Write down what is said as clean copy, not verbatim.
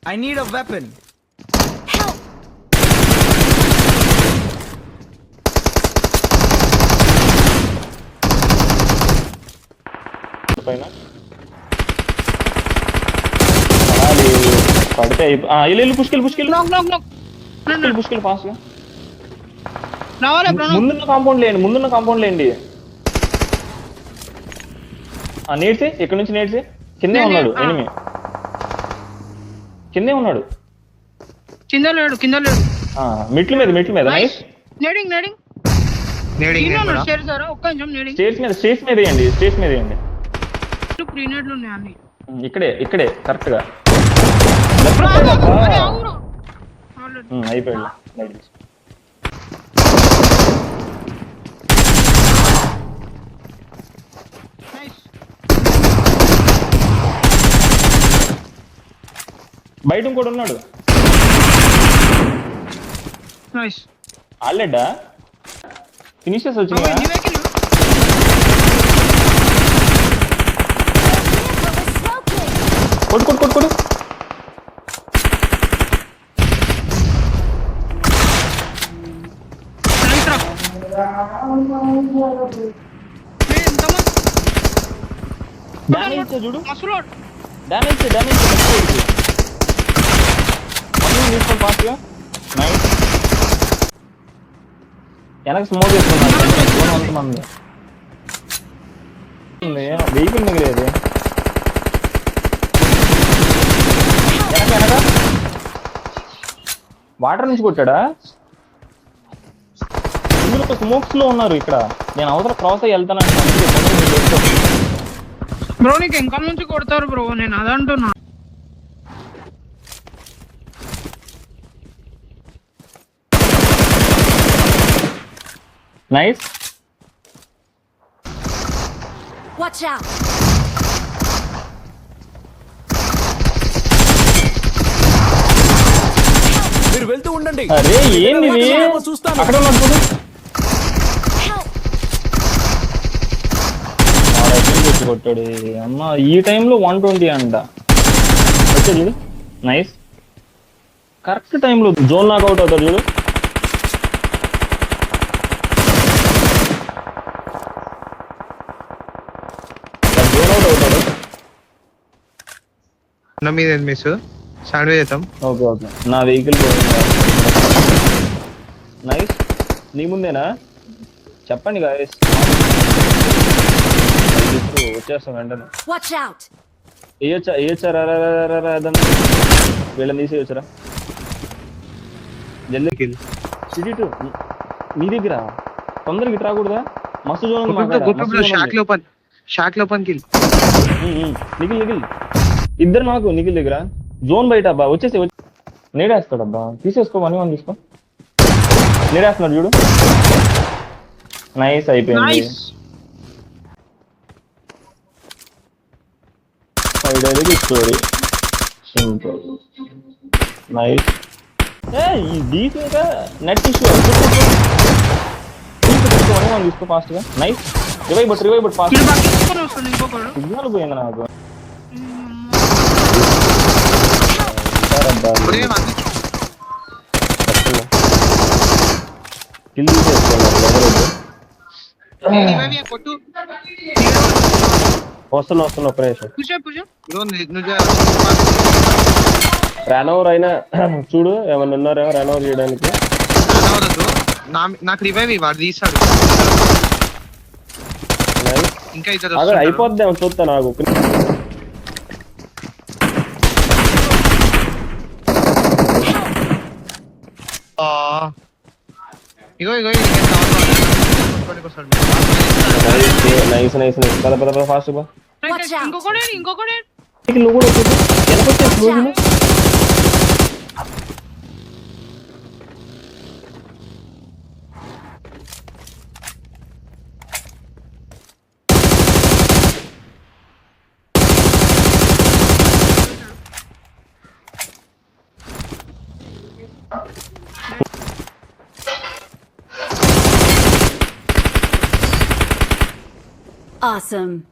I need a weapon. Help! పైన అది పడితే ఇల్లు పుష్కిల్ Knock, knock, knock. పుష్కిల్ ఫాస్ట్ గా రావాలా బ్రో? ముందున్న కాంపౌండ్ లేండి నేడ్సే ఇక్కడ నుంచి నేడ్సే కిందే ఉన్నాడు ఎనిమి కిందే ఉన్నాడు కింద లేడు. మెట్ల మీద నైస్ నేడింగ్ స్టేర్స్ ద్వారా ఒక్క నిమిషం నేడింగ్. స్టేట్స్ మీద వేయండి ప్రీనేట్లు ఉన్నాయి అన్ని. ఇక్కడే కరెక్ట్ గా అరే అవును. అయిపోయాడు నైస్. బయట ఇంకోటి ఉన్నాడు నైస్. ఆల్రెడా ఫినిషెస్ వచ్చినాయా నీ వెహికల్ కొట్టు నైస్ రా. డ్యామేజ్ చూడు మసలు డ్యామేజ్ తీసుకోండి ఫాస్ట్గా నైస్ వెనక స్మోక్ వేసుకున్నాను మంది వెహికల్ మిగిలేదు వెనక వాటర్ నుంచి కొట్టాడా ఇందులో స్మోక్స్ లో ఉన్నారు ఇక్కడ నేను అవతల క్రాస్ అయ్యి వెళ్తానంటే బ్రో నీకు ఇంకా నుంచి కొడతారు బ్రో, నేను అదంటున్నా. Nice Watch out! మీరు వెళ్తూ ఉండండి. అరే ఏంది ఇది? చూస్తాను. అక్కడ ఉన్నాడు చూడు Help! కొట్టాడు అమ్మ ఈ టైంలో 120 అంట వచ్చే చూడు నైస్ కరెక్ట్ టైంలో జోన్ నాక్ అవుట్ అవుతాడు చూడు జోన్ అవుట్ అవుతాడు నా మీద మిస్ శాండ్విచ్ చేద్దాం. ఓకే నా వెహికల్ నైస్ నీ ముందేనా చెప్పండి గాయస్ వచ్చేస్తాం వెంటనే Watch out! వేయొచ్చారా వీళ్ళని తీసేయొచ్చరా జల్దీ సిటీ టూ మీ దగ్గర తొందరగా ఇటు రాకూడదా మస్తు జోన్ షాక్ లోపన్ కిల్ నిఖిల్ ఇద్దరు నాకు నిఖిల్ దగ్గర జోన్ బయట అబ్బా వచ్చేసి నేడేస్తాడు అబ్బా తీసేసుకో 1v1 తీసుకో నేడేస్తున్నాడు చూడు నైస్ అయిపోయింది నైస్. స్టోరీ సింపుల్ నైస్ ఈ డీప్ ఇంకా నెట్ ఇష్యూ తీసుకో ఫాస్ట్ గా nice revive but fast kill back తీసుకొని వస్తుంది ఇంకొకడు. సిగ్నల్ పోయింది నాకు కిల్ కొట్టు వస్తున్నా ఒక్క నిమిషం పుష్ రన్ ఓవర్ అయినా చూడు ఏమన్నా ఉన్నారేమో రన్ ఓవర్ చేయడానికి నాకు రివైవ్ వాడు తీసాడు ఇంకా ఇద్దరు అదే అయిపోద్ది ఏమో చూస్తా నాకు ఇగో నైస్ పద ఫాస్ట్ బా Watch out! ఇంకొకడే నువ్వు కూడా వెనకొచ్చేసి రోజులు Awesome.